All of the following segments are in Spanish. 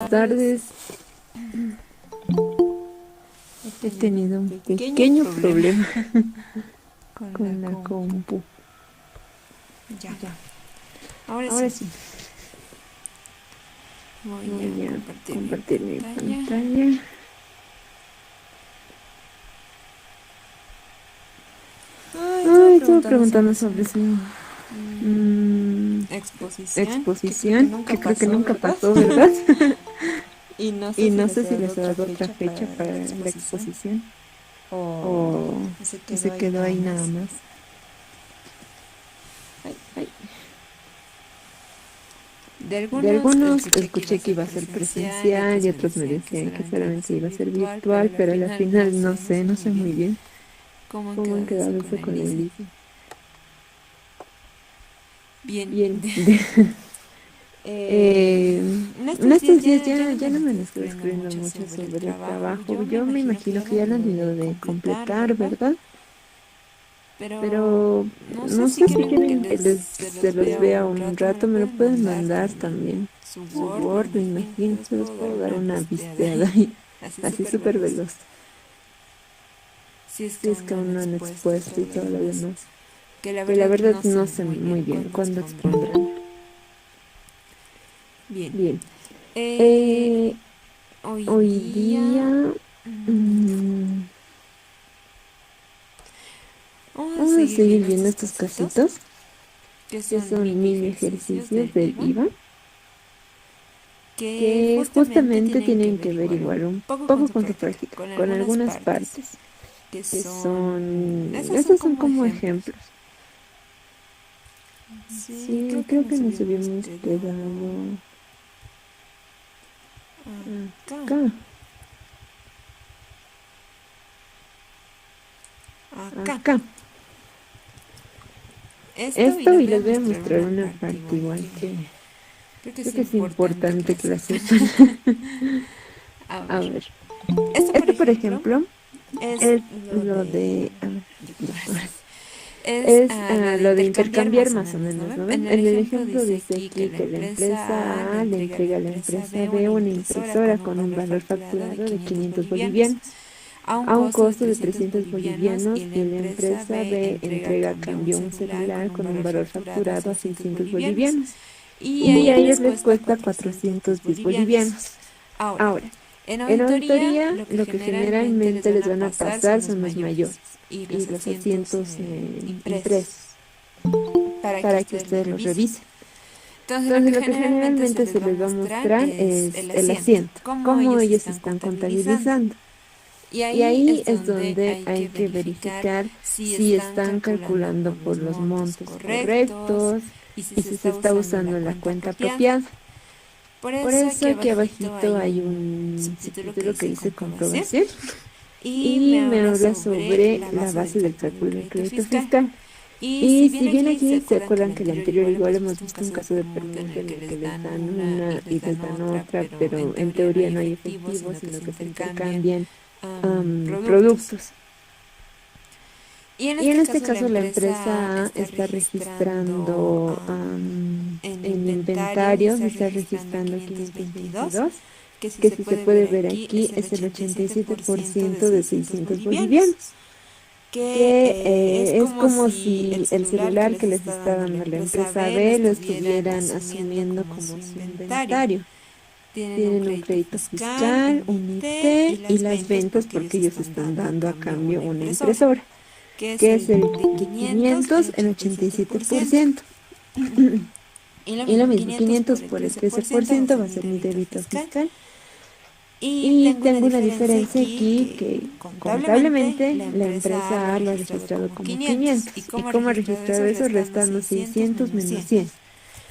tardes. He tenido un pequeño problema con la compu. Ya. Ya. Ahora Ahora sí. sí. Voy a compartir mi pantalla. pantalla. Ay, Estaba preguntando sobre su exposición, que creo que nunca pasó, ¿verdad? Y no Y sé si no les sé he si dado les he otra dado otra fecha fecha para para la la exposición exposición o o se quedó ahí nada más. Ay. De algunos escuché que iba a ser presencial y otros me decían que solamente iba a ser virtual, pero al final no sé muy bien cómo han quedado eso con el ICE. Bien. Bien. En En estos estos días días ya ya no no me me han han estado estado escribiendo escribiendo mucho mucho sobre el sobre el trabajo. trabajo. Yo Yo me me imagino imagino que que ya ya lo lo han han debido debido de de completar, completar, ¿verdad? ¿verdad? Pero Pero no sé no si sé si quieren quieren que se se los los vea vea un un rato, me rato, lo me lo pueden pueden mandar mandar también. también. Su Su Word, me Word, me imagino, se imagino, los se los puedo dar puedo dar una una visteada visteada ahí, ahí, así así súper súper veloz. veloz, Si es si que es aún que no han aún no han expuesto y expuesto y todo lo todo lo demás. demás. Que Que la la verdad verdad no no sé sé muy muy bien bien cuándo cuándo expondrán. expondrán. Bien. Bien. Eh, hoy Hoy día día mm, vamos a vamos a seguir seguir viendo viendo estos estos casitos casitos que que son son mini mini ejercicios ejercicios del del IVA, IVA, que que justamente justamente tienen que tienen ver que ver igual un igual un poco con poco su con su práctica, práctica, con con algunas algunas partes partes, que que son, esas son esos son como como ejemplos. ejemplos. Sí, Sí, creo que creo que nos nos habíamos habíamos quedado quedado acá, acá, acá. acá. Esto y Esto les y voy a les voy a mostrar mostrar una una parte parte igual igual que que creo que es creo que es importante que importante la que la sepan. sepan. A A ver, ver, esto esto por ejemplo es es lo lo de, de, a ver, ya, ya, ahora sí. ahora sí. Es Es lo de lo de intercambiar intercambiar más o más o menos, ¿no menos, ven? ¿no En ven? el En el ejemplo ejemplo dice dice aquí que aquí la que la empresa A empresa le A le entrega a la entrega a la empresa empresa B una B una impresora impresora con con un un valor valor facturado facturado de de 500 500 bolivianos bolivianos a un a un costo de costo de 300 300 bolivianos y bolivianos la y la empresa empresa B B entrega a entrega a cambio un cambio un celular con celular un con un valor valor facturado a facturado a 600 600 bolivianos bolivianos y a y a ellos ellos les les cuesta cuesta 410 410 bolivianos. bolivianos. Ahora, Ahora, en en auditoría auditoría lo que lo que generalmente les generalmente van les a van a pasar son pasar los son los mayores mayores y y los los asientos asientos impresos impresos para que para que ustedes los ustedes los revisen. revisen. Entonces, lo Entonces, que lo que generalmente se generalmente les se va a les va a mostrar mostrar es es el el asiento, asiento, cómo cómo ellos ellos están están contabilizando. contabilizando. Y Y ahí ahí es es donde donde hay hay que que verificar verificar si si están están calculando calculando por por los los montos montos correctos correctos y si y se si se está está usando la usando la cuenta cuenta apropiada. apropiada. Por Por eso eso aquí aquí abajito abajito hay hay un un subtítulo que subtítulo que dice dice comprobación comprobación y me y me habla habla sobre sobre la la base del base del cálculo del cálculo del crédito crédito fiscal. fiscal. Y si Y bien si bien aquí se aquí se acuerdan que el acuerdan que el anterior anterior igual igual hemos hemos visto un visto un caso de caso de permuta en permuta el en que el que les les dan dan una y una les y les dan dan otra, otra, pero en pero en teoría no teoría hay no hay efectivo, efectivo, sino que sino se que se intercambian intercambian productos. productos. Y en Y en este este caso la caso la empresa A empresa A está está registrando registrando en en inventarios, inventarios, está está registrando registrando 522, 522, que si que se si se puede puede ver ver aquí es aquí el es el 87% de 87% de 600 600 bolivianos, bolivianos, que que es es como como si el si el celular que celular les que les está está dando la dando la empresa empresa B lo B lo estuvieran estuvieran asumiendo asumiendo como como su su inventario. inventario. Tienen un Tienen un crédito crédito fiscal, fiscal, un un IT y IT y las las ventas ventas porque ellos porque ellos están están dando a dando a cambio cambio una una impresora, impresora, que es que es el el de de 500, el 500, el 87%. 87%. Y lo Y lo mismo, mismo, 500 por 500 el por el 13% va a 13% ser va a mi ser mi débito débito fiscal. fiscal. Y Y tengo una tengo una diferencia diferencia aquí aquí que que contablemente contablemente la la empresa A lo empresa ha A lo ha registrado registrado como como 500. ¿Y 500. ¿Y cómo ha cómo ha registrado registrado eso? eso? Restando Restando 600 600 menos menos 100. 100.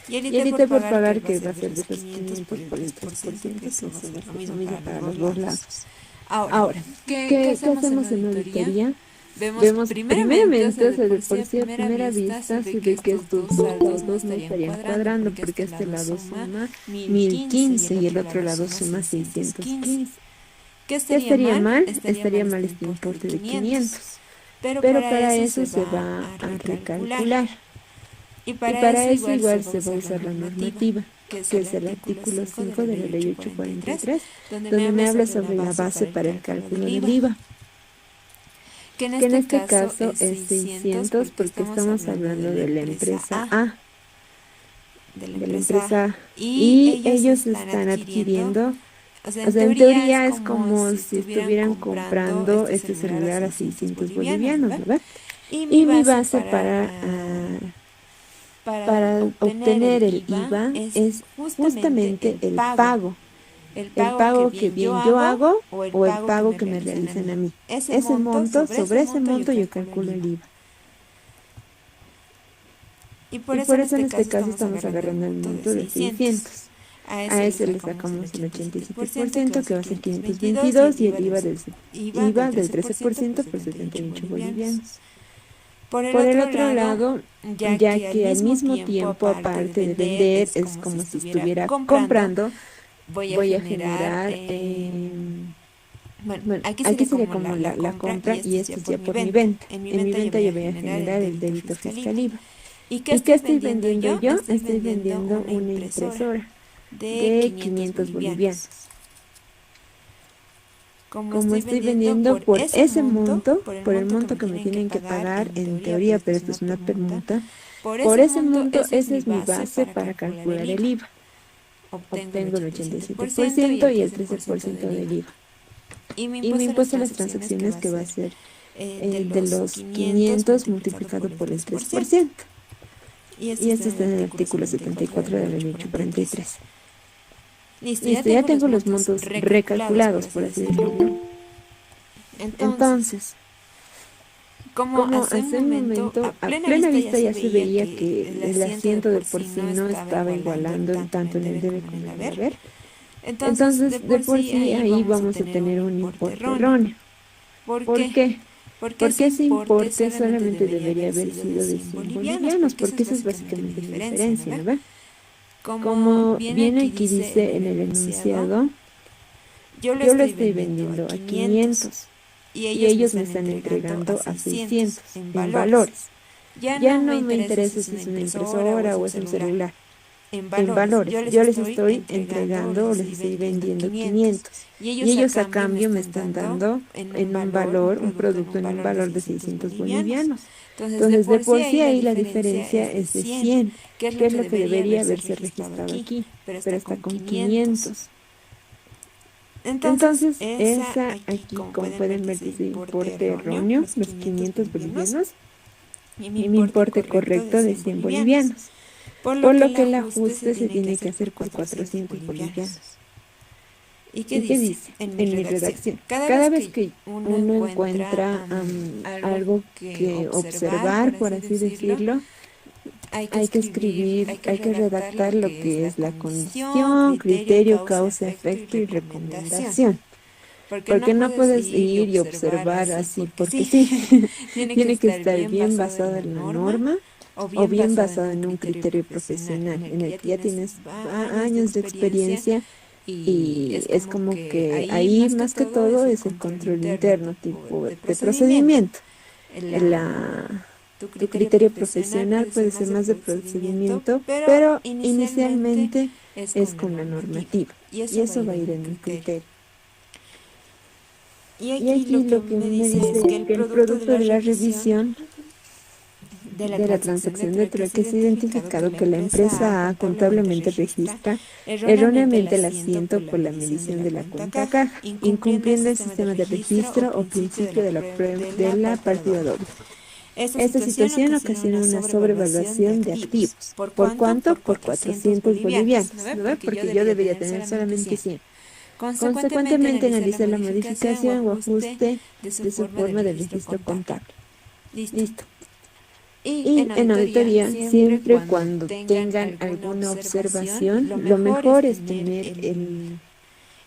Y el Y IT el por IT por pagar que pagar va a que ser va a de ser los de los 500 por 500 el por el 3%, que 3%, que eso va a eso va ser a lo ser lo mismo mismo para para los dos los dos lados. lados. Ahora, Ahora, ¿qué ¿qué hacemos en hacemos en auditoría? auditoría? Vemos Vemos primeramente, o sea, primeramente, o de sea, de por sí por a sí a primera primera vista vista se se ve que ve que estos estos dos dos saldos no saldos no estarían estarían cuadrando, cuadrando porque porque este este lado lado suma suma 1015 y 1015 el y el otro otro lado lado suma suma 615. 615. ¿Qué ¿Qué estaría estaría mal? mal? Estaría mal Estaría este mal este importe de importe de 500, 500. pero Pero para para eso se eso se va va a a recalcular recalcular. y Y para para eso eso igual se igual va a se va a usar la usar la normativa. normativa. que es el artículo 5 de la ley 843, donde me habla sobre la base para el cálculo del IVA. Que en este caso es 600 porque estamos hablando de la empresa A. De la empresa A. Y ellos están adquiriendo, o sea, en teoría es como si estuvieran comprando este celular a 600 bolivianos, ¿verdad? Y mi base para obtener el IVA es justamente el pago. El pago que bien yo hago o el pago que me realizan a mí. Ese monto, sobre ese monto yo calculo el IVA. Y por eso en este caso estamos agarrando el monto de 600. A ese le sacamos el 87%, que va a ser 522, y el IVA del 13% por 78 bolivianos. Por el otro lado, ya que al mismo tiempo, aparte de vender, es como si estuviera comprando, voy a generar, bueno, aquí sería como la compra y esto es ya por mi venta. En mi venta yo voy a generar el débito fiscal IVA. ¿Y qué estoy vendiendo yo? Estoy vendiendo una impresora de 500 bolivianos. Como estoy vendiendo por ese monto, por el monto que me tienen que pagar en teoría, pero esto es una permuta, por ese monto esa es mi base para calcular el IVA. Obtengo el 87% y el 13% del IVA. Y mi impuesto a las transacciones que va a ser de los 500 multiplicado por el 3%. Y esto está en el artículo 74 de la ley 843. Listo, ya tengo los montos recalculados, por así decirlo. Entonces, como hace un momento, a plena vista ya se veía que el asiento de por sí no estaba igualando tanto en el debe como en el haber. Entonces, de por sí ahí vamos a tener un importe erróneo. ¿Por qué? Porque ese importe solamente debería haber sido de 100 bolivianos, porque esa es básicamente la diferencia, ¿verdad? Como bien aquí dice en el enunciado, yo lo estoy vendiendo a 500 y ellos me están entregando a 600 en valores. Ya no me interesa si es una impresora o es un celular. En valores, yo les estoy entregando o les estoy vendiendo 500 y ellos a cambio me están dando en un valor, un producto en un valor de 600 bolivianos. Entonces, de por sí ahí la diferencia es de 100, que es lo que debería haberse registrado aquí, pero está con 500. Entonces, esa aquí, como pueden ver, dice importe erróneo, los 500 bolivianos, y mi importe correcto de 100 bolivianos. Por lo que el ajuste se tiene que hacer por 400 bolivianos. ¿Y qué dice? En mi redacción. Cada vez que uno encuentra algo que observar, por así decirlo, hay que escribir, hay que redactar lo que es la condición, criterio, causa, efecto y recomendación. Porque no puedes ir y observar así, porque sí, tiene que estar bien basado en la norma o bien basado en un criterio profesional, en el que ya tienes años de experiencia y es como que ahí más que todo es el control interno, tipo de procedimiento. Tu criterio profesional puede ser más de procedimiento, pero inicialmente es con la normativa y eso va a ir en el criterio. Y aquí lo que me dice es que el producto de la revisión de la transacción de trueque se ha identificado que la empresa A contablemente registra erróneamente el asiento por la medición de la cuenta caja, incumpliendo el sistema de registro o principio de la partida doble. Esta situación ocasiona una sobrevaluación de activos. ¿Por cuánto? Por 400 bolivianos, ¿verdad? Porque yo debería tener solamente 100. Consecuentemente, analiza la modificación o ajuste de su forma de registro contable. Listo. Y en auditoría, siempre cuando tengan alguna observación, lo mejor es tener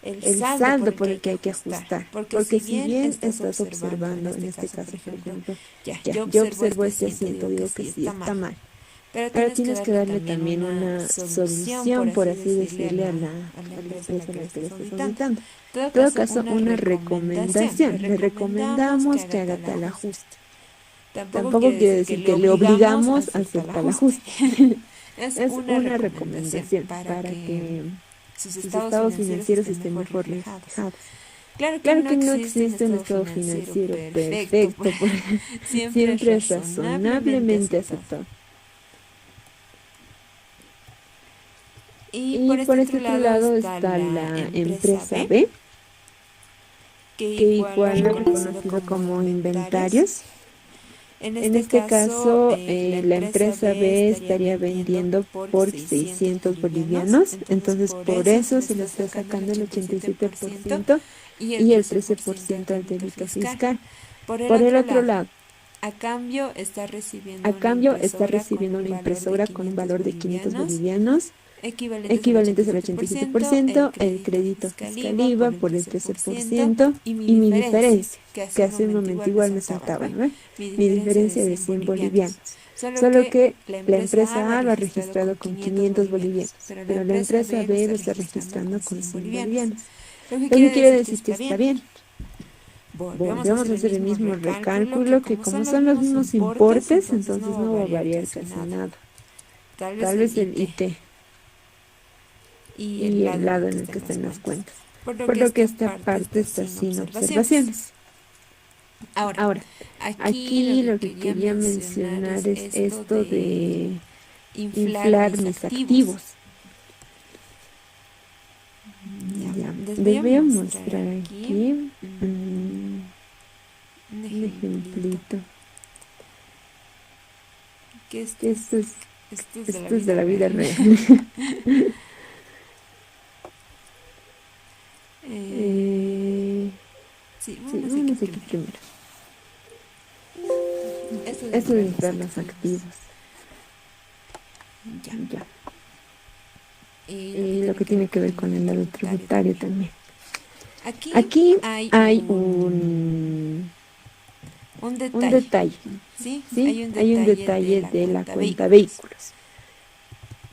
el saldo por el que hay que ajustar. Porque si bien estás observando, en este caso, por ejemplo, yo observo este asiento, digo que sí está mal. Pero tienes que darle también una solución, por así decirle, a la empresa a la que le estás auditando. En todo caso, una recomendación. Le recomendamos que haga tal ajuste. Tampoco quiere decir que le obligamos a hacer tal ajuste. Es una recomendación para que sus estados financieros estén mejor reflejados. Claro que no existe un estado financiero perfecto, porque siempre es razonablemente aceptado. Y por este otro lado está la empresa B, que igual es reconocido como inventarios. En este caso, la empresa B estaría vendiendo por 600 bolivianos, entonces por eso se le está sacando el 87% y el 13% al débito fiscal. Por el otro lado, a cambio está recibiendo una impresora con un valor de 500 bolivianos, equivalentes al 87%, el crédito fiscal IVA por el 13% y mi diferencia, que hace un momento igual me faltaba, ¿no? Mi diferencia de 100 bolivianos. Solo que la empresa A lo ha registrado con 500 bolivianos, pero la empresa B lo está registrando con 100 bolivianos. Lo que quiere decir que está bien. Volvemos a hacer el mismo recálculo, que como son los mismos importes, entonces no va a variar casi nada. Tal vez el IT y el lado en el que están las cuentas. Por lo que esta parte está sin observaciones. Ahora, aquí lo que quería mencionar es esto de inflar mis activos. Ya, les voy a mostrar aquí un ejemplito. Que esto es de la vida real. Sí, vamos aquí primero. Esto de inflar los activos. Ya. Y lo que tiene que ver con el lado tributario también. Aquí hay un detalle. ¿Sí? Hay un detalle de la cuenta vehículos.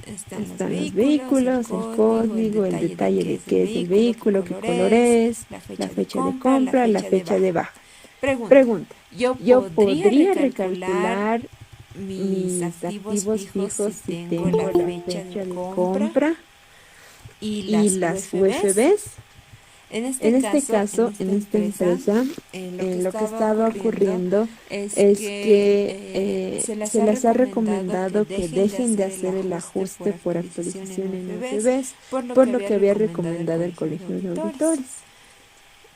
Están los vehículos, el código, el detalle de qué es el vehículo, qué color es, la fecha de compra, la fecha de baja. Pregunta. Yo podría recalcular mis activos fijos si tengo la fecha de compra y las UFBs. En este caso, en esta empresa, lo que estaba ocurriendo es que se les ha recomendado que dejen de hacer el ajuste por actualización en UFBs, por lo que había recomendado el Colegio de Auditores.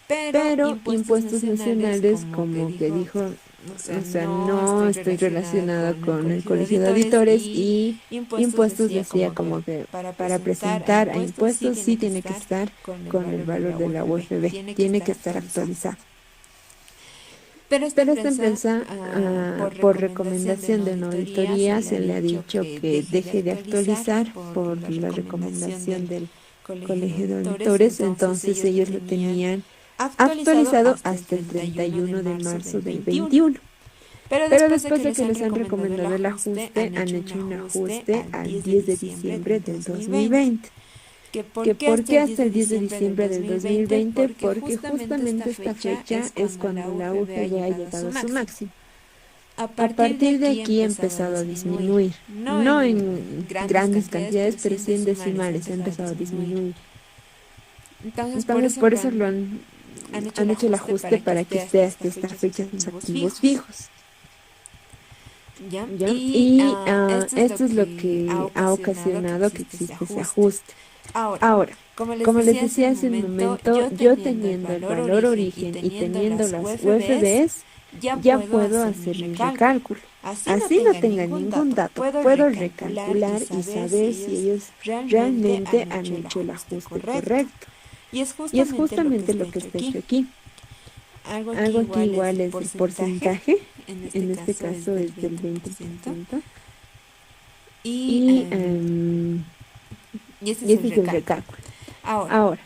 Pero Impuestos Nacionales como que dijo, o sea, no estoy relacionada con el Colegio de Auditores, y Impuestos decía como que para presentar a Impuestos sí tiene que estar con el valor de la UFB, tiene que estar actualizado. Pero esta empresa, por recomendación de una auditoría, se le ha dicho que deje de actualizar por la recomendación del Colegio de Auditores, entonces ellos lo tenían actualizado hasta el 31 de marzo del 21. Pero después de que les han recomendado el ajuste, han hecho un ajuste al 10 de diciembre del 2020. ¿Por qué hasta el 10 de diciembre del 2020? Porque justamente esta fecha es cuando la UFB ha llegado a su máximo. A partir de aquí ha empezado a disminuir, no en grandes cantidades, pero sí en decimales ha empezado a disminuir. Entonces por eso lo han hecho el ajuste para que esté hasta esta fecha en los activos fijos. ¿Ya? Y esto es lo que ha ocasionado que exista ese ajuste. Ahora, como les decía hace un momento, yo teniendo el valor origen y teniendo las UFBs, ya puedo hacer mi recálculo. Así no tenga ningún dato, puedo recalcular y saber si ellos realmente han hecho el ajuste correcto. Y es justamente lo que está hecho aquí. Algo que igual es el porcentaje, en este caso es del 20%. Y ese es el recálculo. Ahora,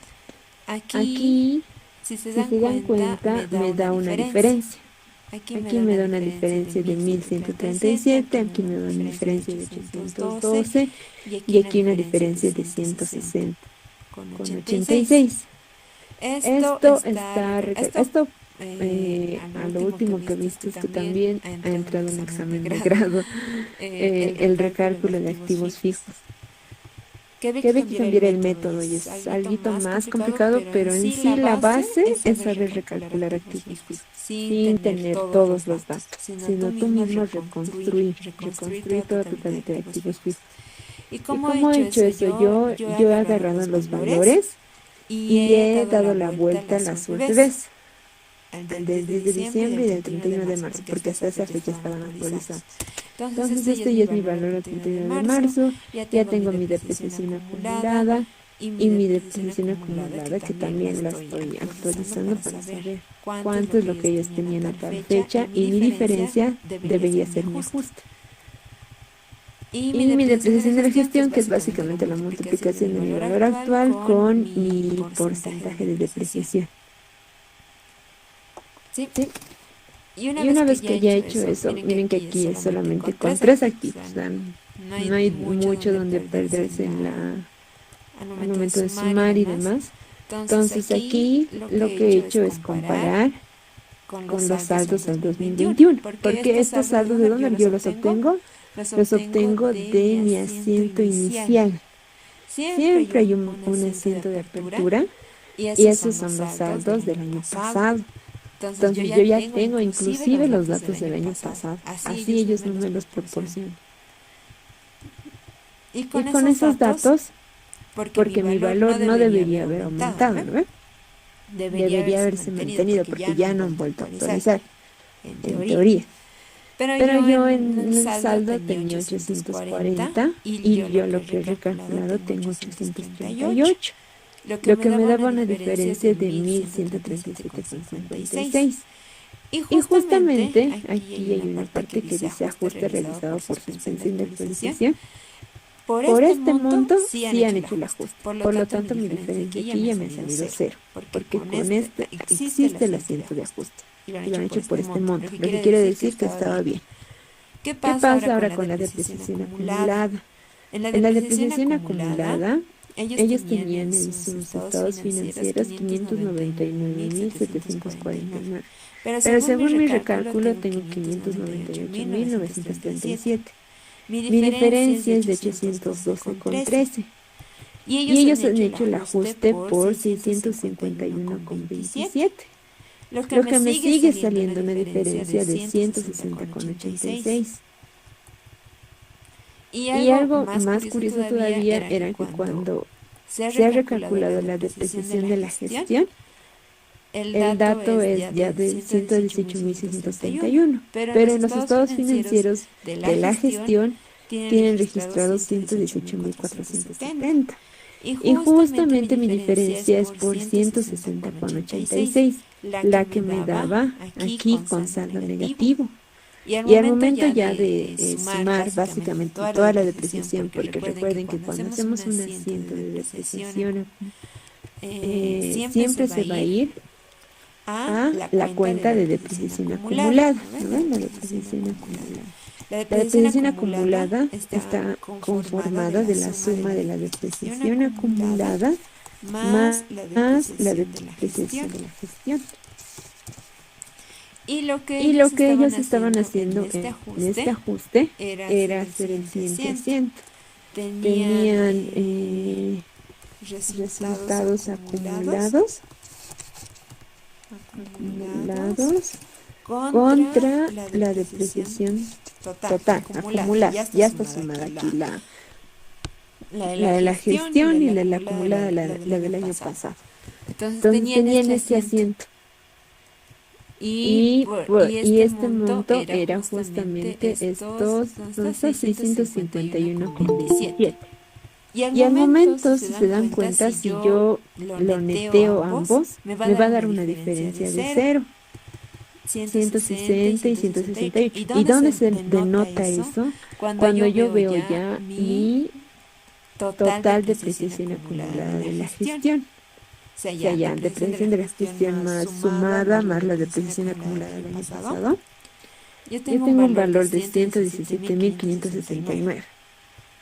aquí, si se dan cuenta, me da una diferencia. Aquí me da una diferencia de 1137, aquí me da una diferencia de 812 y aquí una diferencia de 160 con 86. Esto a lo último que viste tú también ha entrado en examen de grado, el recálculo de activos fijos. Que había que cambiar el método y es algo más complicado, pero en sí la base es saber recalcular activos fijos, sin tener todos los datos, sino tú mismo reconstruir toda tu tableta de activos fijos. ¿Y cómo he hecho eso? Yo he agarrado los valores y he dado la vuelta a las UFBs, al del 10 de diciembre y del 31 de marzo, porque hasta esa fecha estaban actualizados. Entonces este ya es mi valor al 31 de marzo, ya tengo mi depreciación acumulada y mi depreciación acumulada, que también la estoy actualizando para saber cuánto es lo que ellos tenían a tal fecha, y mi diferencia debería ser mi ajuste. Y mi depreciación de la gestión, que es básicamente la multiplicación de mi valor actual con mi porcentaje de depreciación. ¿Sí? Y una vez que ya he hecho eso, miren que aquí es solamente con 3 activos, o sea, no hay mucho donde perderse al momento de sumar y demás. Entonces aquí lo que he hecho es comparar con los saldos del 2021, porque estos saldos, ¿de dónde yo los obtengo? Los obtengo de mi asiento inicial. Siempre hay un asiento de apertura y esos son los saldos del año pasado. Entonces yo ya tengo inclusive los datos del año pasado, así ellos no me los proporcionan. Y con esos datos, porque mi valor no debería haber aumentado, ¿no? Debería haberse mantenido, porque ya no han vuelto a actualizar, en teoría. Pero yo en el saldo tenía 840 y yo lo que he recalculado tengo 838. Lo que me daba una diferencia de 1137,56. Y justamente aquí hay una parte que dice ajuste realizado por suspensión de actualización. Por este monto sí han hecho el ajuste. Por lo tanto, mi diferencia aquí ya me ha salido 0, porque con este existe el asiento de ajuste. Y lo han hecho por este monto, lo que quiere decir que estaba bien. ¿Qué pasa ahora con la depreciación acumulada? En la depreciación acumulada, ellos tenían en sus estados financieros 599.749. Pero según mi recálculo tengo 598.937. Mi diferencia es de 812,13. Y ellos han hecho el ajuste por 651,27. Lo que me sigue saliendo una diferencia de 160,86. Y algo más curioso todavía era que cuando se ha recalculado la depreciación de la gestión, el dato es ya de 118.631, pero en los estados financieros de la gestión tienen registrados 118.470. Y justamente mi diferencia es por 160,86, la que me daba aquí con saldo negativo. Y al momento ya de sumar básicamente toda la depreciación, porque recuerden que cuando hacemos un asiento de depreciación, siempre se va a ir a la cuenta de depreciación acumulada, ¿no? La depreciación acumulada. La depreciación acumulada está conformada de la suma de la depreciación acumulada más la depreciación de la gestión. Y lo que ellos estaban haciendo en este ajuste era hacer el siguiente asiento. Tenían resultados acumulados contra la depreciación total, acumulada. Ya está sumada aquí la de la gestión y la de la acumulada, la del año pasado. Entonces tenían este asiento. Y este monto era justamente estos 651,27. Y al momento, si se dan cuenta, si yo lo neteo ambos, me va a dar una diferencia de 0. 160 y 168. ¿Y dónde se denota eso? Cuando yo veo ya mi total depreciación acumulada de la gestión. O sea, ya depreciación de la gestión más sumada, más la depreciación acumulada del año pasado. Yo tengo un valor de 117.569.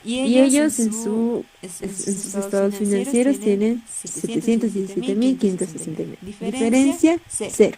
Y ellos en sus estados financieros tienen 717.569. Diferencia 0.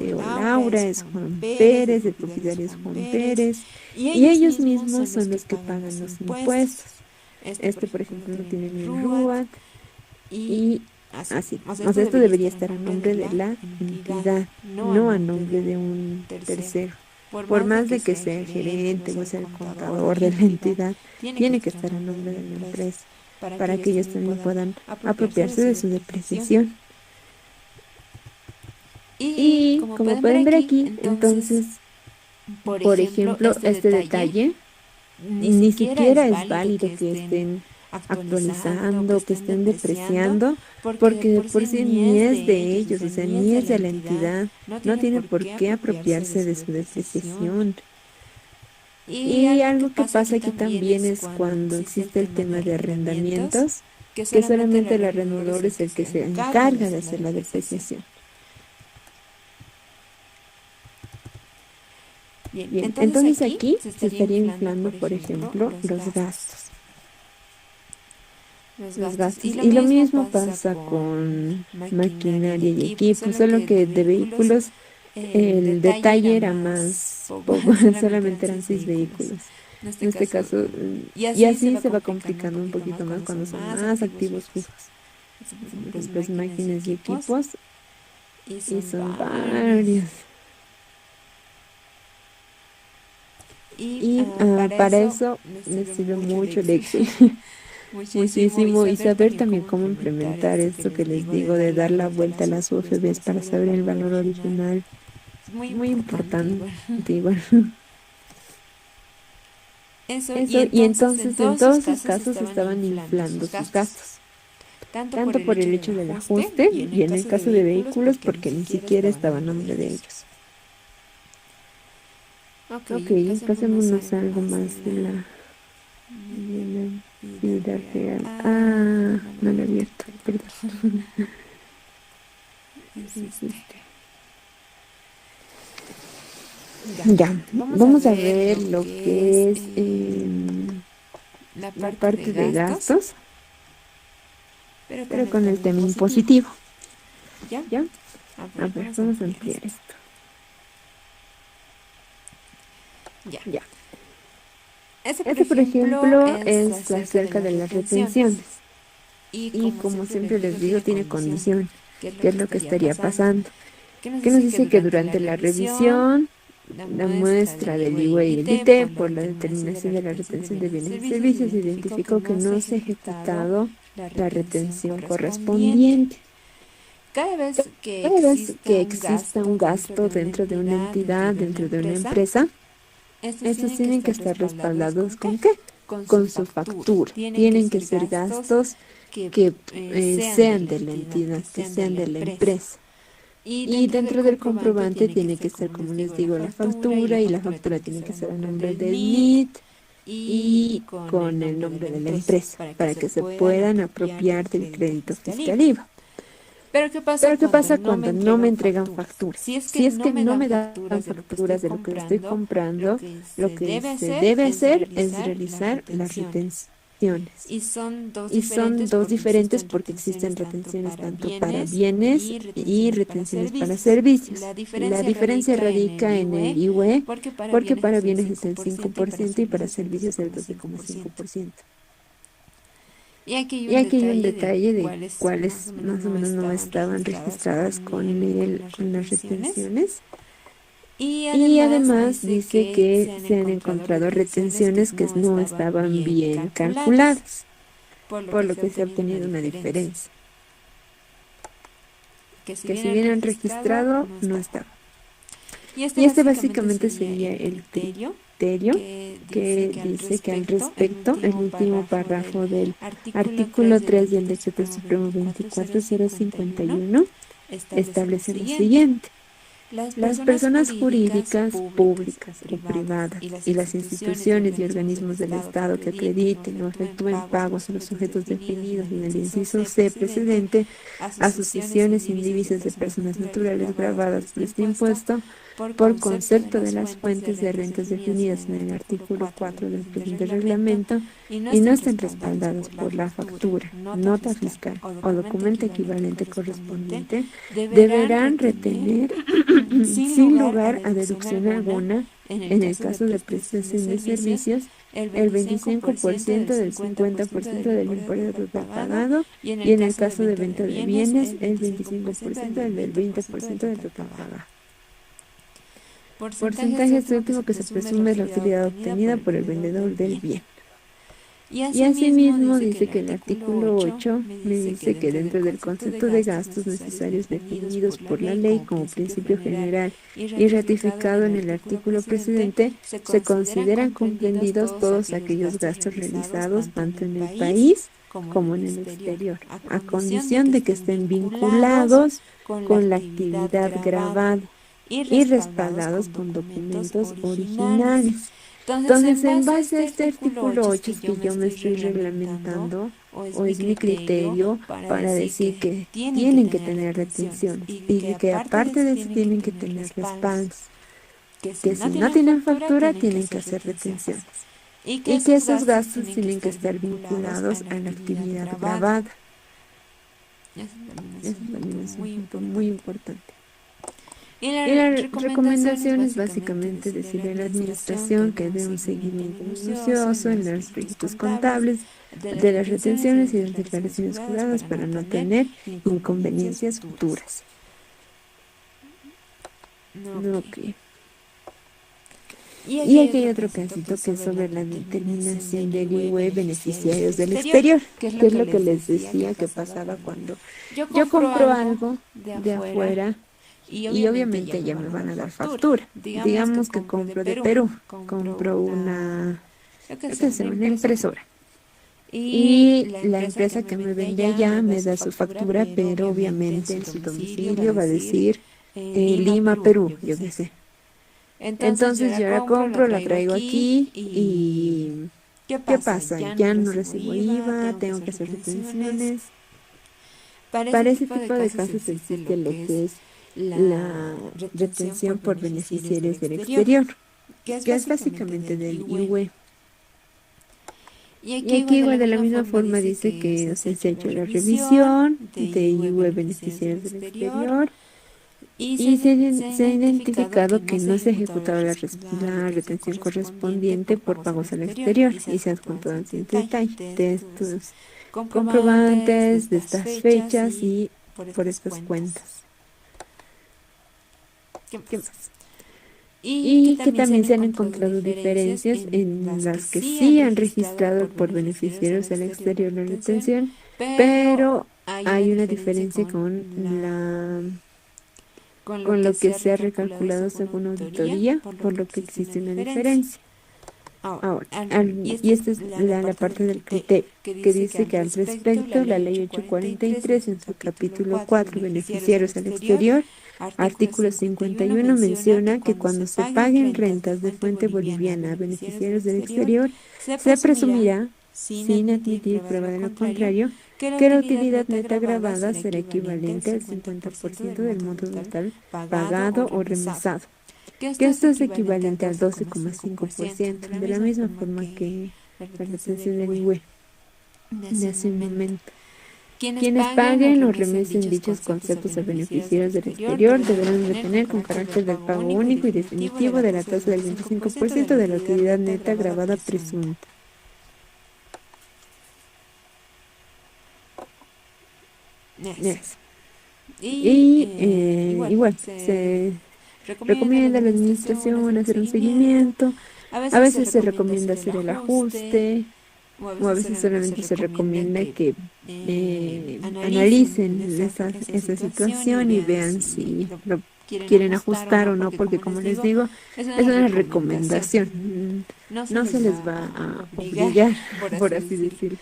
o Laura, es Juan Pérez, el propietario es Juan Pérez, y ellos mismos son los que pagan los impuestos. Este, por ejemplo, no tiene ni RUAT, y así. O sea, esto debería estar a nombre de la entidad, no a nombre de un tercero. Por más de que sea el gerente o sea el contador de la entidad, tiene que estar a nombre de la empresa para que ellos también puedan apropiarse de su depreciación. Y como pueden ver aquí, entonces, por ejemplo, este detalle ni siquiera es válido que estén actualizando, que estén depreciando, porque de por sí ni es de ellos, o sea, ni es de la entidad, no tiene por qué apropiarse de su depreciación. Y algo que pasa aquí también es cuando existe el tema de arrendamientos, que solamente el arrendador es el que se encarga de hacer la depreciación. Bien, entonces aquí se estaría inflando, por ejemplo, los gastos. Los gastos. Y lo mismo pasa con maquinaria y equipos, solo que de vehículos el detalle era más poco, solamente eran 6 vehículos. En este caso, y así se va complicando un poquito más cuando son más activos fijos. Por ejemplo, es máquinas y equipos, y son varios. Y para eso me sirve mucho el Excel. Muchísimo, y saber también cómo implementar esto que les digo de dar la vuelta a las UFBs para saber el valor original. Muy importante, igual. Eso, y entonces en todos sus casos estaban inflando sus gastos. Tanto por el hecho del ajuste y en el caso de vehículos porque ni siquiera estaba a nombre de ellos. Ok, pasémonos a algo más de la vida real. Ah, no lo he abierto, perdón. Ya, vamos a ver lo que es la parte de gastos, pero con el tema impositivo. ¿Ya? A ver, vamos a ampliar esto. Ya. Este, por ejemplo, es acerca de las retenciones. Y como siempre les digo, tiene condición. ¿Qué es lo que estaría pasando? Que nos dice que durante la revisión, la muestra del IWE y el IT por la determinación de la retención de bienes y servicios identificó que no se ha ejecutado la retención correspondiente. Cada vez que exista un gasto dentro de una entidad, dentro de una empresa, estos tienen que estar respaldados ¿con qué? Con su factura. Tienen que ser gastos que sean de la entidad, que sean de la empresa. Y dentro del comprobante tiene que ser, como les digo, la factura, y la factura tiene que ser a nombre del NIT y con el nombre de la empresa para que se puedan apropiar del crédito fiscal IVA. Pero ¿qué pasa cuando no me entregan facturas? Si es que no me dan facturas de lo que estoy comprando, lo que se debe hacer es realizar las retenciones. Y son dos diferentes porque existen retenciones tanto para bienes y retenciones para servicios. La diferencia radica en el IWE, porque para bienes es el 5% y para servicios el 12,5%. Y aquí hay un detalle de cuáles más o menos no estaban registradas con las retenciones. Y además dice que se han encontrado retenciones que no estaban bien calculadas, por lo que se ha obtenido una diferencia. Que si bien han registrado, no estaba. Y este básicamente sería el criterio que dice que al respecto, el último párrafo del artículo 3 del Decreto Supremo 24051 establece lo siguiente. Las personas jurídicas, públicas o privadas y las instituciones y organismos del Estado que acrediten o efectúen pagos a los sujetos definidos en el inciso C precedente, asociaciones indivisas de personas naturales gravadas por este impuesto, por concepto de las fuentes de rentas definidas en el artículo 4 del presente reglamento y no estén respaldadas por la factura, nota fiscal o documento equivalente correspondiente, deberán retener sin lugar a deducción alguna, en el caso de prestación de servicios, el 25% del 50% del importe total pagado, y en el caso de venta de bienes, el 25% del 20% del total pagado. Porcentaje es el último que se presume es la utilidad obtenida por el vendedor del bien. Y asimismo dice que el artículo 8 me dice que dentro del concepto de gastos necesarios definidos por la ley como principio general y ratificado en el artículo precedente, se consideran comprendidos todos aquellos gastos realizados tanto en el país como en el exterior, a condición de que estén vinculados con la actividad grabada y respaldados con documentos originales. Entonces, en base a este artículo 8 es que yo me estoy reglamentando o es mi criterio para decir que tienen que tener retenciones y que aparte de eso tienen que tener respaldos, que si no tienen factura tienen que hacer retenciones y que esos gastos tienen que estar vinculados a la actividad grabada. Eso también es un punto muy importante. Y la recomendación es básicamente decirle a la administración que dé un seguimiento minucioso en los registros contables de las retenciones y las declaraciones juradas para no tener inconveniencias futuras. Okay. Y aquí hay otro casito que es sobre la determinación del IVA beneficiarios del exterior, que es lo que les decía que pasaba cuando yo compro algo de afuera. Y obviamente ya me van a dar factura. Digamos que compro de Perú, compro una impresora. Y la empresa que me vende allá me da su factura, pero obviamente en su domicilio va a decir Lima, Perú, yo qué sé. Entonces yo la compro, la traigo aquí y ¿qué pasa? Ya no recibo IVA, tengo que hacer retenciones. Para ese tipo de casos existe lo que es la retención por beneficiarios del exterior, que es básicamente del IVA. Y aquí igual de la misma forma dice que se ha hecho la revisión de IVA beneficiarios del exterior y se ha identificado que no se ha ejecutado la retención correspondiente por pagos al exterior y se ha adjuntado el siguiente detalle de estos comprobantes, de estas fechas y por estas cuentas. ¿Qué más? Y que también se han encontrado diferencias en las que sí han registrado por beneficiarios al exterior la retención, pero hay una diferencia con lo que se ha recalculado según auditoría, por lo que existe una diferencia. Ahora, y esta es la parte del criterio, que dice que al respecto la ley 843 en su capítulo 4, beneficiarios al exterior, artículo 51 menciona que cuando se paguen rentas de fuente boliviana a beneficiarios del exterior, se presumirá, sin admitir prueba de lo contrario, que la utilidad neta grabada será equivalente al 50% del monto total pagado o remesado, que esto es equivalente al 12,5%, de la misma forma que la retención del IVA de hace un momento. Quienes paguen o remesen dichos conceptos a beneficiarios del exterior deberán retener con carácter del pago único y definitivo de la tasa del 25% de la utilidad neta grabada presunta. Y igual, se recomienda a la administración hacer un seguimiento, a veces se recomienda hacer el ajuste, o a veces solamente se recomienda que analicen esa situación y vean si lo quieren ajustar o no, porque como les digo, es una recomendación, no se les va a obligar, por así decirlo.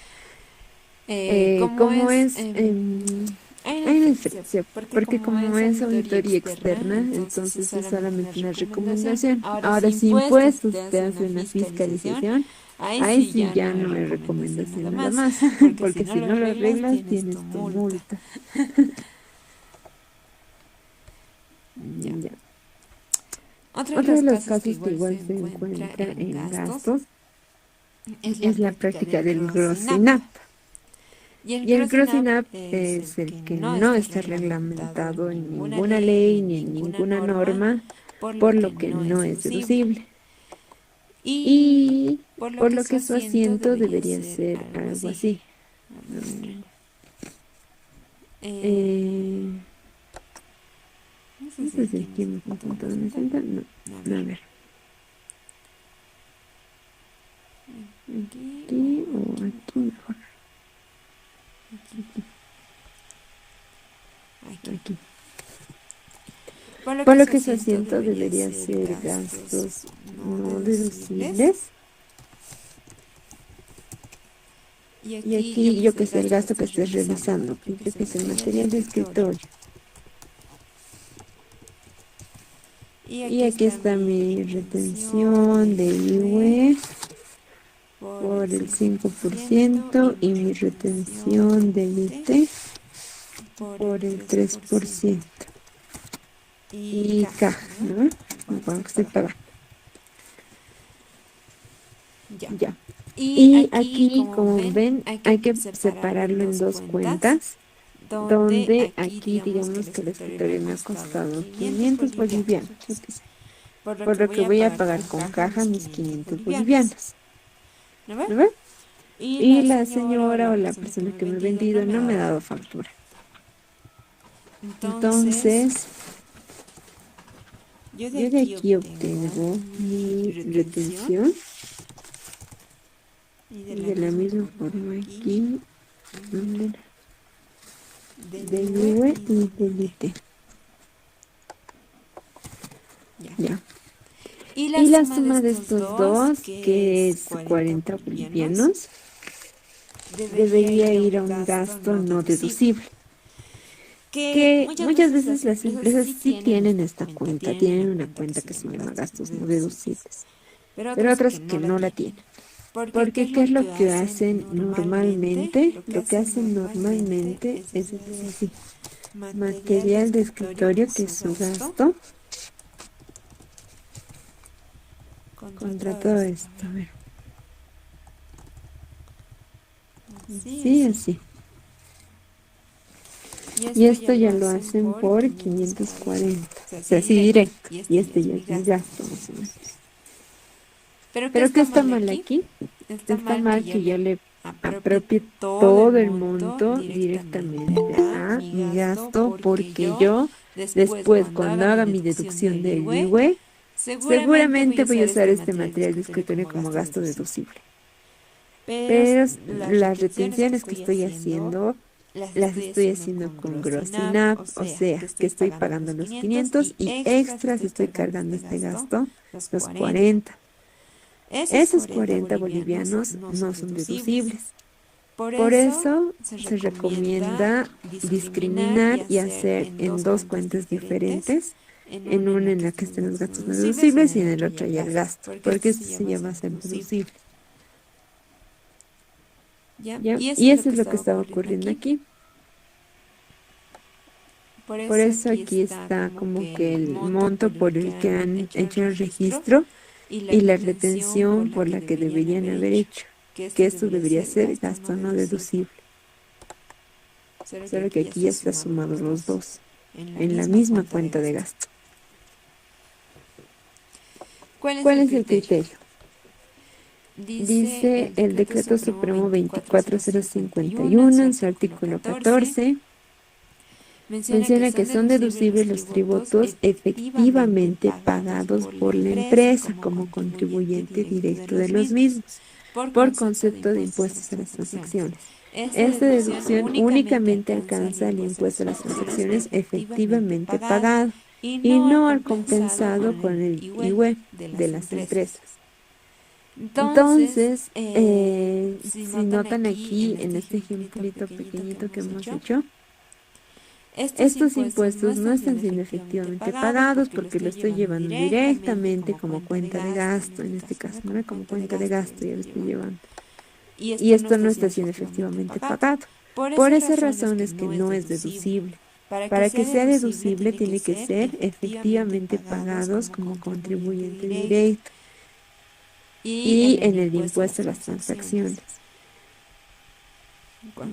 Como es... hay una diferencia, porque como es auditoría externa, entonces es solamente una recomendación. Ahora, si impuestos te hacen una fiscalización, ahí sí ya no hay recomendación nada más, porque si no lo arreglas tienes tu multa. Ya. Otro de los casos que igual se encuentra en gastos es la práctica del grossing up. Y el grossing up es el que no está reglamentado en ninguna ley ni en ninguna norma, por lo que no es deducible. Y por lo que su asiento debería ser algo así. No sé si aquí me apunto donde se entra. No, a ver. Aquí o mejor. Aquí. Por lo que su asiento debería ser gastos no deducibles. Y aquí yo que sé el gasto que estés revisando, yo que es el material de escritorio. Y aquí está mi retención de IVA por el 5% y mi retención de IT por el 3%. Y caja, ¿no? Bueno, que estoy pagando. Ya. Y aquí, como ven, hay que separarlo en dos cuentas, donde aquí digamos que el escritorio me ha costado 500 bolivianos, yo qué sé, por lo que voy a pagar con caja mis 500 bolivianos. ¿No ven? Y la señora o la persona que me ha vendido no me ha dado factura. Entonces, yo de aquí obtengo mi retención. Y de la misma forma aquí, del IVA y del IT. Ya. Y la suma de estos dos, que es 40 bolivianos, debería ir a un gasto no deducible. Que muchas veces las empresas sí tienen esta cuenta, tienen una cuenta que se llama gastos no deducibles, pero otras que no la tienen. Porque ¿qué es lo que hacen normalmente? Lo que hacen normalmente es así, material de escritorio, que es su gasto, contra todo esto. A ver. Sí, así. Y esto ya lo hacen por 540. O sea, así directo. Y este ya es mi gasto, más o menos. ¿Pero qué está mal aquí? Está mal que yo le apropie todo el monto directamente a mi gasto, porque yo después, cuando haga mi deducción del IVA, seguramente voy a usar este material de escritorio como gasto deducible. Pero las retenciones que estoy haciendo, las estoy haciendo con Grossing Up, o sea, que estoy pagando los 500 y extras estoy cargando este gasto, los 40. Esos 40 bolivianos no son deducibles. Por eso se recomienda discriminar y hacer en dos cuentas diferentes, en una en la que estén los gastos no deducibles y en el otro ya el gasto, porque esto se llama a ser deducible. ¿Ya? Y eso es lo que estaba ocurriendo aquí. Por eso aquí está como que el monto por el que han hecho el registro y la retención por la que deberían haber hecho, que esto debería ser gasto no deducible. Solo que aquí ya está sumados los dos en la misma cuenta de gasto. ¿Cuál es el criterio? Dice el Decreto Supremo 24051 en su artículo 14. Menciona que son deducibles los tributos efectivamente pagados por la empresa como contribuyente directo de los mismos, por concepto de impuestos a las transacciones. Esta deducción únicamente alcanza el impuesto a las transacciones efectivamente pagado y no al compensado con el IVA de las empresas. Entonces, si notan aquí en este ejemplito pequeñito que hemos hecho, estos impuestos no están siendo efectivamente pagados porque lo estoy llevando directamente como cuenta de gasto, en este caso, ¿no? Como cuenta de gasto ya lo estoy llevando. Y esto no está siendo efectivamente pagado. Por esa razón es que no es deducible. Para que sea deducible tiene que ser efectivamente pagados como contribuyente directo y en el impuesto a las transacciones.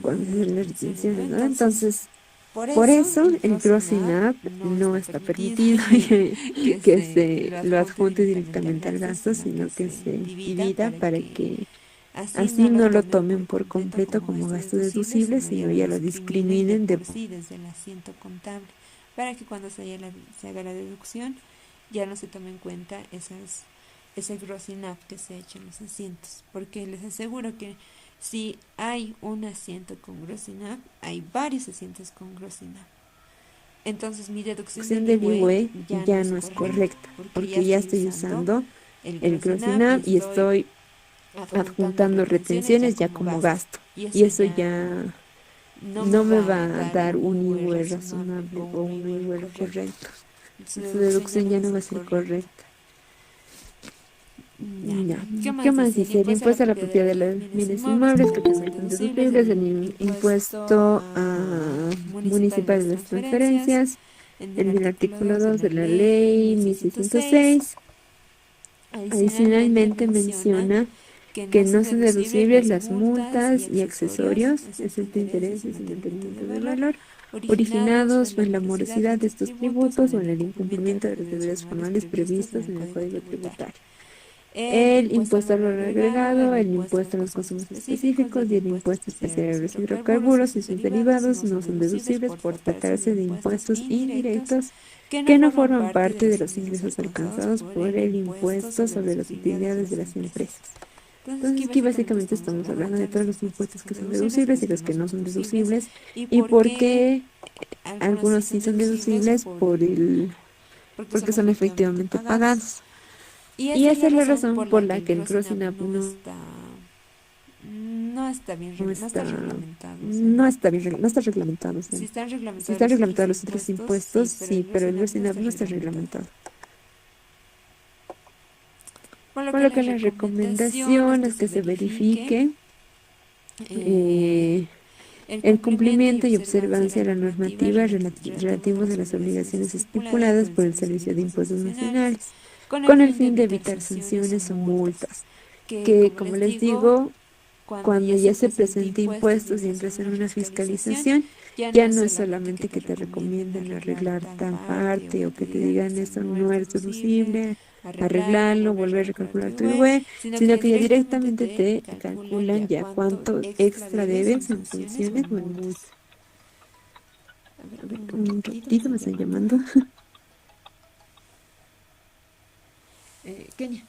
Cuando se hacen las retenciones, ¿no? Entonces, por eso el Grossing Up no está permitido que se lo adjunte directamente al gasto, sino que se divida para que así no lo tomen por completo como gasto deducible, sino ya lo discriminen de por sí desde el asiento contable, para que cuando se haga la deducción ya no se tome en cuenta ese Grossing Up que se ha hecho en los asientos, porque les aseguro que Si hay un asiento con Grosinap, hay varios asientos con Grosinap. Entonces mi deducción del IWE ya no es correcta, porque ya estoy usando el Grosinap y estoy adjuntando retenciones ya como gasto. Y eso ya no me va a dar un IWE razonable o un IWE correcto. Su deducción ya no va a ser correcta. Ya. ¿Qué más dice? El impuesto a la propiedad de los bienes inmuebles que también son deducibles, el impuesto municipal de las transferencias, el artículo 2 de la ley 1606. Adicionalmente menciona que no son deducibles las multas y accesorios, excepto intereses y mantenimiento de valor, originados en la morosidad de estos tributos o en el incumplimiento de los deberes formales previstos en el Código Tributario. El impuesto al valor agregado, el impuesto a los consumos específicos y el impuesto especial a los hidrocarburos y sus derivados no son deducibles por tratarse de impuestos indirectos que no forman parte de los ingresos alcanzados por el impuesto sobre las utilidades de las empresas. Entonces aquí básicamente estamos hablando de todos los impuestos que son deducibles y los que no son deducibles y por qué algunos sí son deducibles porque son efectivamente pagados. Y esa es la razón por la que el Grosinap no está reglamentado. Si están Si están reglamentados reglamentados los otros impuestos, sí, pero el Grosinap no está reglamentado. Por lo que la recomendación es que se verifique el cumplimiento y observancia de la normativa relativos a las obligaciones estipuladas por el Servicio de Impuestos Nacionales, con el fin de evitar sanciones o multas, que, como les digo, cuando ya se presenta impuestos y entras en una fiscalización, ya no es solamente que te recomienden arreglar tal parte o que te digan esto no es deducible, arreglarlo, volver a recalcular tu IWE, sino que ya directamente te calculan ya cuánto extra debes en funciones o en multas. A ver, un ratito me están llamando. Kenia.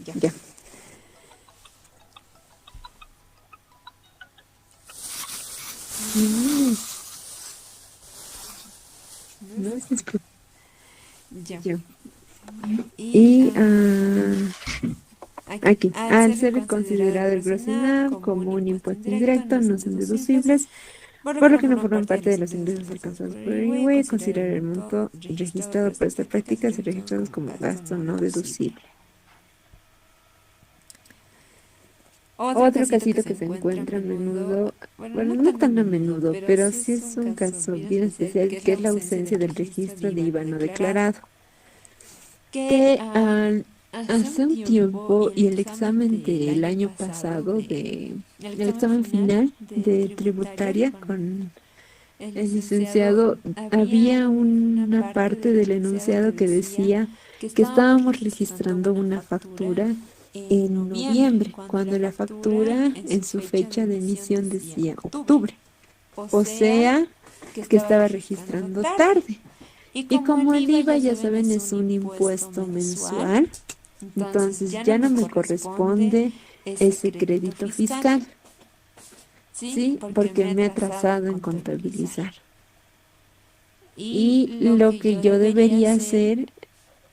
Ya. No es ya. Y aquí, al ser considerado el Grosinap como un impuesto indirecto, no son deducibles, por lo que no forman parte de los ingresos alcanzados por el IWE, considerar el monto registrado por esta práctica ser registrados como gasto no deducible. Otro casito que se encuentra a menudo, bueno, no tan a menudo, pero sí es un caso bien especial, que es la ausencia del registro de IVA no declarado, que hace un tiempo y el examen del año pasado, el examen final de tributaria con el licenciado, había una parte del enunciado que decía que estábamos registrando una factura en noviembre, cuando la factura en su fecha de emisión decía octubre, o sea que estaba registrando tarde. Y como el IVA, ya saben, es un impuesto mensual, entonces ya no me corresponde ese crédito fiscal, ¿sí? Porque me he atrasado en contabilizar. Y lo que yo debería hacer,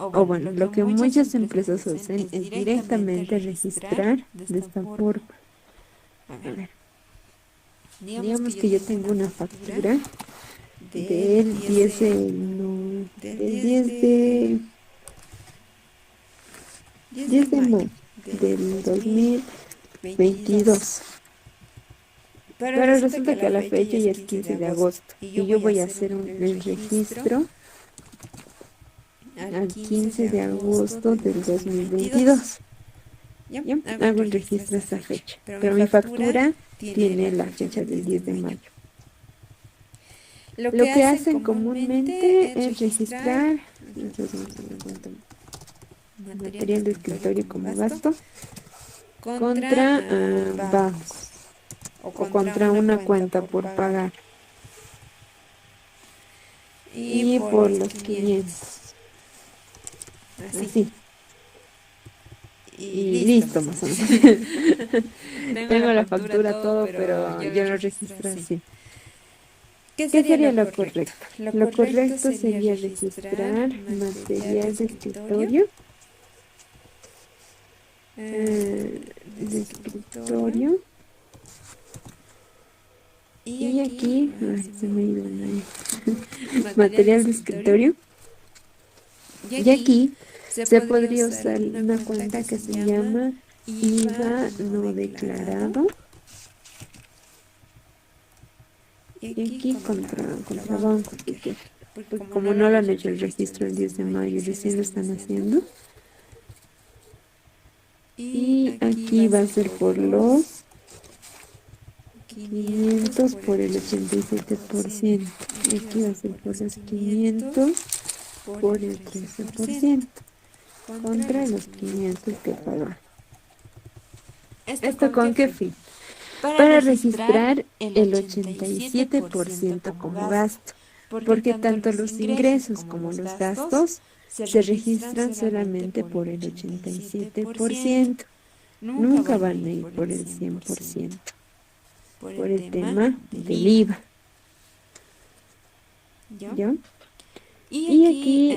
o bueno, lo que muchas empresas hacen es directamente registrar de esta forma. A ver, digamos que yo tengo una factura del 10 de mayo del 2022. Pero resulta que a la fecha ya es 15 de agosto y yo voy a hacer el registro al 15 de agosto del 2022. ¿Ya? Hago el registro a esa fecha, pero mi factura tiene la fecha del 10 de mayo. Lo que hacen comúnmente es registrar material de escritorio como gasto contra bajos o contra una cuenta por pagar. y por los 500. Así. Y listo, más o menos. Tengo la factura todo, pero yo lo registro así. ¿Qué sería lo correcto? Lo correcto sería registrar material de escritorio. Y aquí, se me ha ido material de escritorio. Y aquí se podría usar una cuenta que se llama IVA no declarado. Y aquí contra banco, porque como no lo han hecho el registro el 10 de mayo, recién lo están haciendo. Y aquí va a ser por los 500 por el 87%. Y aquí va a ser por los 500 por el 13%. Contra los 500 que pagan. ¿Esto con qué fin? Para registrar el 87% como gasto, porque tanto los ingresos como los gastos se registran solamente por el 87%, nunca van a ir por el 100%, por el tema del IVA. ¿Ya? Y aquí,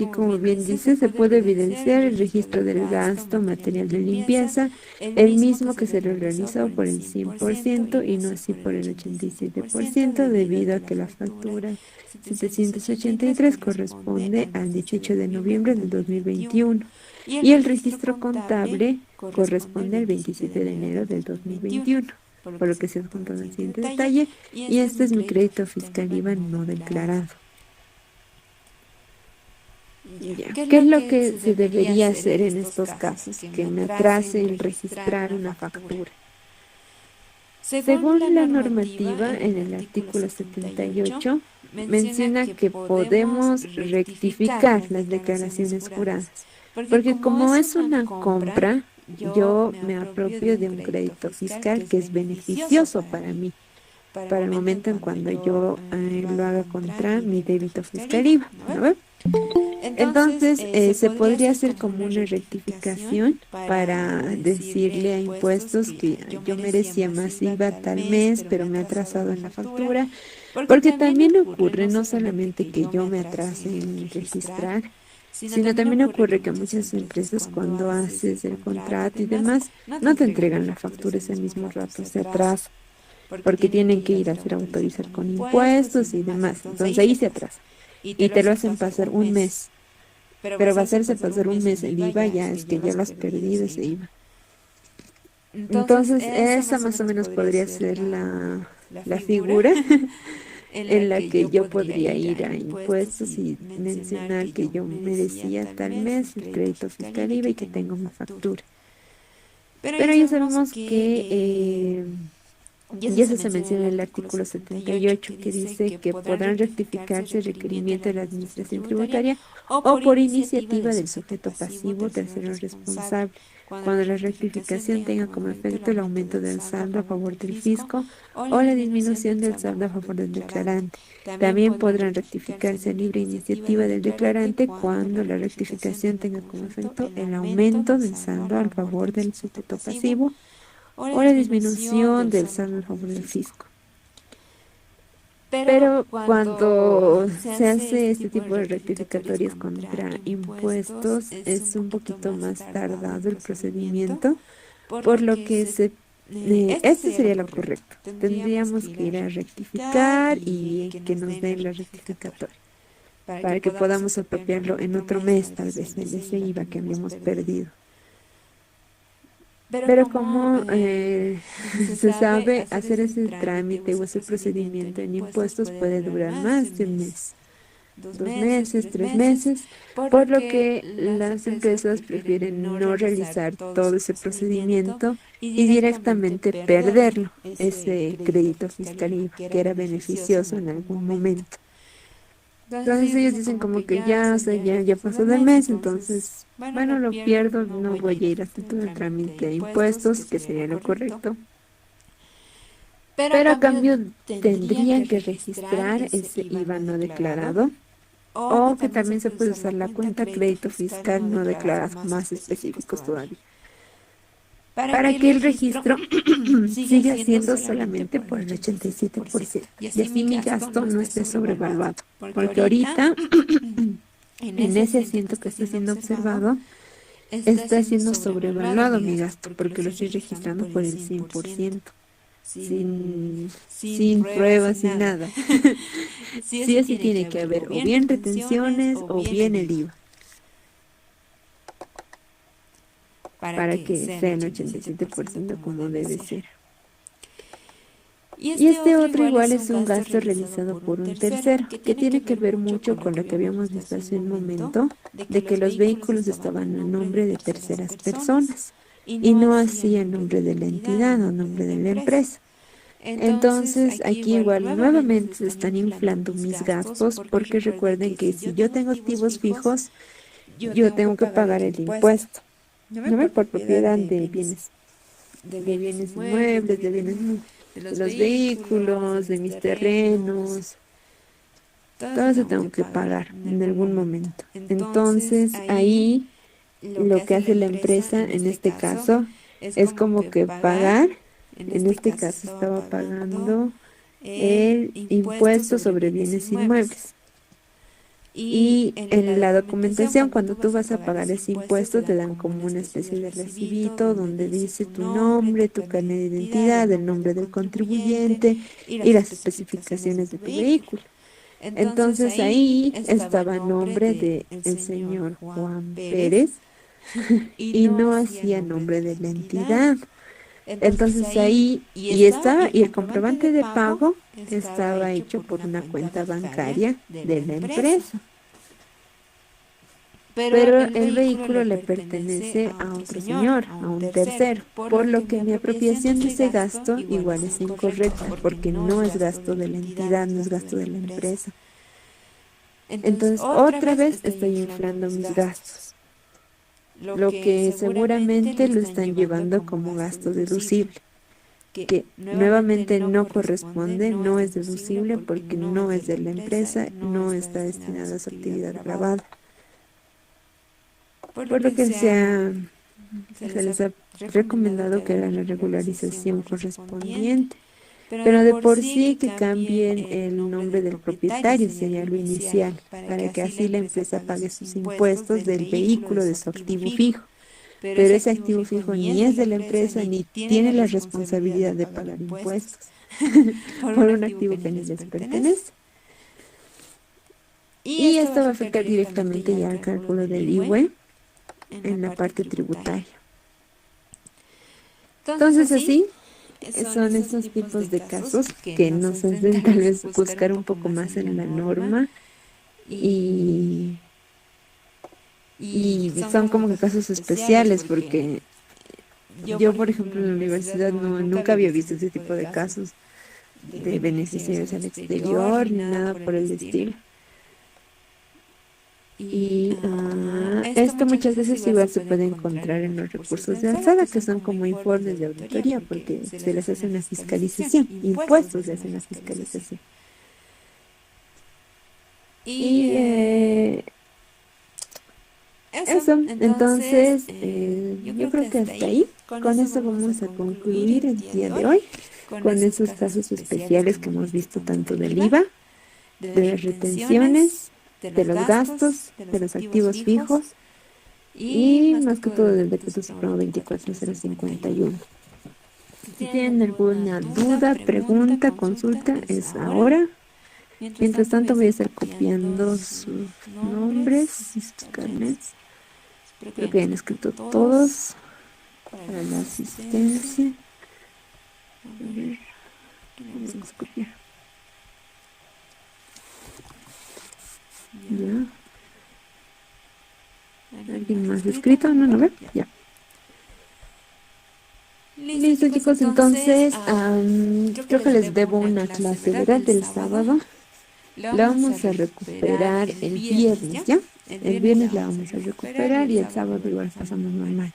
como bien dice, se puede evidenciar el registro del gasto material de limpieza, el mismo que se lo realizó por el 100% y no así por el 87%, debido a que la factura 783 corresponde al 18 de noviembre del 2021 y el registro contable corresponde al 27 de enero del 2021, por lo que se adjunta el siguiente detalle, y este es mi crédito fiscal IVA no declarado. ¿Qué es lo que se debería hacer en estos casos que me atrase en registrar una factura? Según la normativa, en el artículo 78, menciona que podemos rectificar las declaraciones juradas, porque como es una compra, yo me apropio de un crédito fiscal que es beneficioso para mí, para el momento en cuando yo lo haga contra mi débito fiscal IVA, ¿no? Entonces, se podría hacer como una rectificación para decirle a impuestos que yo merecía más IVA tal mes, pero me he atrasado en la factura, porque también ocurre no solamente que yo me atrase en registrar, sino también ocurre que muchas empresas cuando haces el contrato y demás, no te entregan la factura ese mismo rato, se atrasa, porque tienen que ir a hacer autorizar con impuestos y demás, entonces ahí se atrasa. Y te lo hacen pasar un mes. Pero va a hacerse pasar un mes el IVA, ya es que ya lo has perdido ese IVA. Entonces, esa más o menos podría ser la figura en la que yo podría ir a impuestos y mencionar que yo merecía tal mes el crédito fiscal IVA y que tengo mi factura. Pero ya sabemos que y eso se menciona en el artículo 78, que dice que podrán rectificarse el requerimiento de la Administración Tributaria o por iniciativa del sujeto pasivo tercero responsable, cuando la rectificación tenga como efecto el aumento del saldo a favor del fisco o la disminución del saldo a favor del declarante. También podrán rectificarse a libre iniciativa del declarante cuando la rectificación tenga como efecto el aumento del saldo a favor del sujeto pasivo o la disminución del saldo a favor del fisco. Pero cuando se hace este tipo de rectificatorias contra impuestos es un poquito más tardado el procedimiento, por lo que este sería lo correcto. Tendríamos que ir a rectificar y que nos den la rectificatoria para que podamos apropiarlo en otro mes, tal vez, en ese IVA que habíamos perdido. Pero como se sabe, hacer ese trámite o ese procedimiento en impuestos puede durar más de un mes, 2 meses, 3 meses, por lo que las empresas prefieren no realizar todo ese procedimiento y directamente perderlo, ese crédito fiscal IVA, que era beneficioso en algún momento. Entonces ellos dicen como que ya, o sea, ya pasó del mes, entonces, bueno, lo pierdo, no voy a ir a hacer todo el trámite de impuestos, que sería lo correcto. pero a cambio tendrían que registrar ese IVA no declarado, o que también se puede usar la cuenta crédito fiscal no declarado, más específicos todavía, para que el registro siga siendo solamente por el 87%, y así mi gasto no esté sobrevaluado, porque ahorita en ese asiento que está siendo observado está siendo sobrevaluado mi gasto, porque lo estoy registrando por el 100%. Sin pruebas, sin nada. Sí o sí tiene que haber o bien retenciones o bien el IVA para que sea el 87% como debe ser. Y este otro igual es un gasto realizado por un tercero, que tiene que ver mucho con lo que habíamos visto hace un momento, de que los vehículos estaban a nombre de terceras personas y no así a nombre de la entidad o a nombre de la empresa. Entonces aquí igual nuevamente se están inflando mis gastos, porque recuerden que si yo tengo activos fijos, yo tengo que pagar el impuesto, ¿no? Por propiedad de bienes inmuebles, de bienes de los vehículos, de mis terrenos, todo eso tengo que pagar en algún momento. Entonces ahí lo que hace la empresa en este caso es como que pagar. En este caso estaba pagando el impuesto sobre bienes inmuebles. Y en la documentación, cuando tú vas a pagar ese impuesto, te dan como una especie de recibito donde dice tu nombre, tu carnet de identidad, el nombre del contribuyente y las especificaciones de tu vehículo. Entonces ahí estaba el nombre del señor Juan Pérez y no hacía nombre de la entidad. Entonces ahí, y el comprobante de pago estaba hecho por una cuenta bancaria de la empresa. Pero el vehículo le pertenece a otro señor, a un tercero, por lo que mi apropiación de ese gasto igual es incorrecta, porque no es gasto de la entidad, no es gasto de la empresa. Entonces, otra vez estoy inflando mis gastos, lo que seguramente lo están llevando como gasto deducible, que nuevamente no corresponde, no es deducible porque no es de la empresa, no está destinado a su actividad grabada. Por lo que se les ha recomendado que hagan la regularización correspondiente. Pero de por sí que cambien el nombre del propietario, sería lo inicial, para que así la empresa pague sus impuestos del vehículo de su activo fijo. Pero ese activo fijo ni es de la empresa ni tiene la responsabilidad de pagar impuestos por un activo que ni les pertenece. Y esto va a afectar directamente ya al cálculo del IVA en la parte tributaria. Entonces así son estos tipos de casos que nos hacen tal vez buscar un poco más en la norma y son como que casos especiales porque yo, por ejemplo, en la universidad nunca había visto ese tipo de casos de beneficiarios al exterior ni nada por el estilo. Y esto muchas veces igual se puede encontrar en los recursos de alzada, que son como informes de auditoría, porque se les hace una fiscalización, impuestos se hacen una fiscalización. Y eso, entonces yo creo que hasta ahí, con eso vamos a concluir el día de hoy, con esos casos especiales que hemos visto tanto del IVA, de las retenciones, de los gastos, de los activos fijos y más que todo del decreto supremo 24051. Si tienen alguna duda, pregunta, consulta, es ahora. Mientras tanto voy a estar copiando sus nombres y sus carnets. Creo que hayan escrito todos para la asistencia. A ver, vamos a copiar. Ya. ¿Alguien más escrito? No, ve. Ya. Listo, chicos, entonces creo que les debo una clase, ¿verdad? Del sábado. La vamos a recuperar el viernes, ¿ya? El viernes la vamos a recuperar y el sábado igual pasamos normal.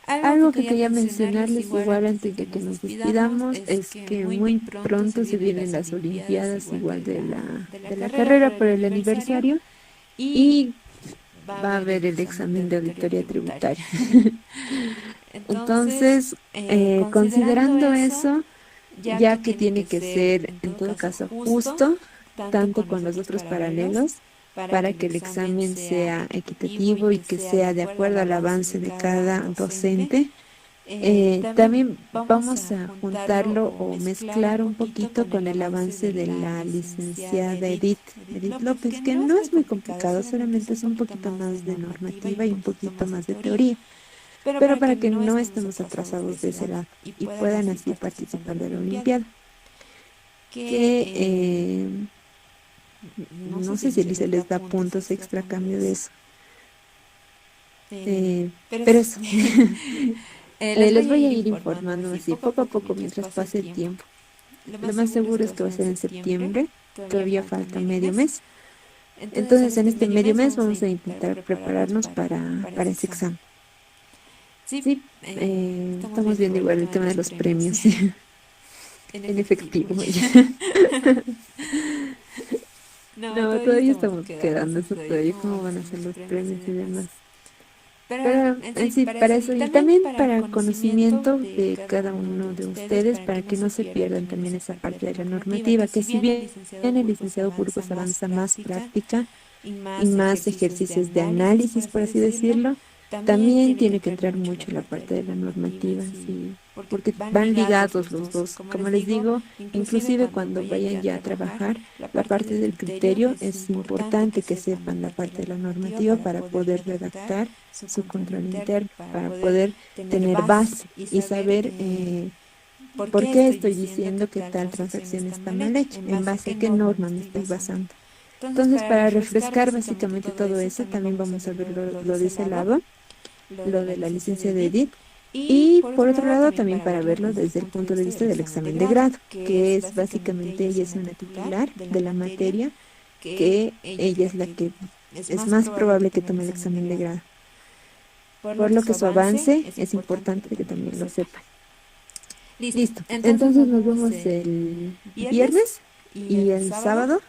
Algo que quería mencionarles igual antes de que nos despidamos es que muy pronto se vienen las Olimpiadas igual de la carrera por el aniversario y va a haber el examen de auditoría tributaria. Entonces, considerando eso, ya que tiene que ser en todo caso justo, tanto con los otros paralelos, para que el examen sea equitativo y que sea de acuerdo al avance de cada docente. También vamos a juntarlo o mezclar un poquito con el avance de la licenciada Edith López, que no es muy complicado, solamente es un poquito más de normativa y un poquito más de teoría, pero para que no estemos atrasados de ese lado y puedan así participar de la Olimpiada. Que no sé si se les da puntos extra a cambio de eso. Pero eso. Les voy a ir informando así poco a poco mientras pase el tiempo. Lo más seguro es que va a ser en septiembre, todavía falta medio mes. Entonces en este medio mes vamos a intentar prepararnos para ese examen. Sí, estamos viendo igual el tema de los premios en efectivo. No, todavía estamos quedando eso todavía, cómo van a ser los premios y demás. Pero en sí, para eso y también para conocimiento de cada uno de ustedes, para que no se pierdan también esa parte de la normativa, que si bien el licenciado Burgos avanza más práctica y más ejercicios de análisis, por así decirlo, también tiene que entrar mucho la parte de la normativa, sí, porque van ligados los dos. Como les digo, inclusive cuando vayan ya a trabajar, la parte del criterio es importante que sepan la parte de la normativa para poder redactar su control interno, para poder tener base y saber por qué estoy diciendo que tal transacción está mal hecha, en base a qué norma me estoy basando. Entonces, para refrescar básicamente todo eso, también vamos a ver lo de ese lado, lo de la licencia de Edith. Y por otro lado, también para verlo desde el punto de vista del examen de grado, que es básicamente ella es una titular de la materia, que ella es la que es más probable que tome el examen de grado. Por lo que su avance es importante que también lo sepan. Listo. Entonces nos vemos el viernes y el sábado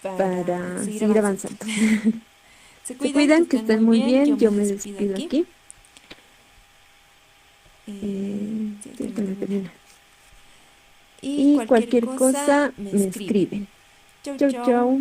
para seguir avanzando. Se cuidan, que estén muy bien. Yo me despido aquí. Y cualquier cosa me escriben. Chau, chau.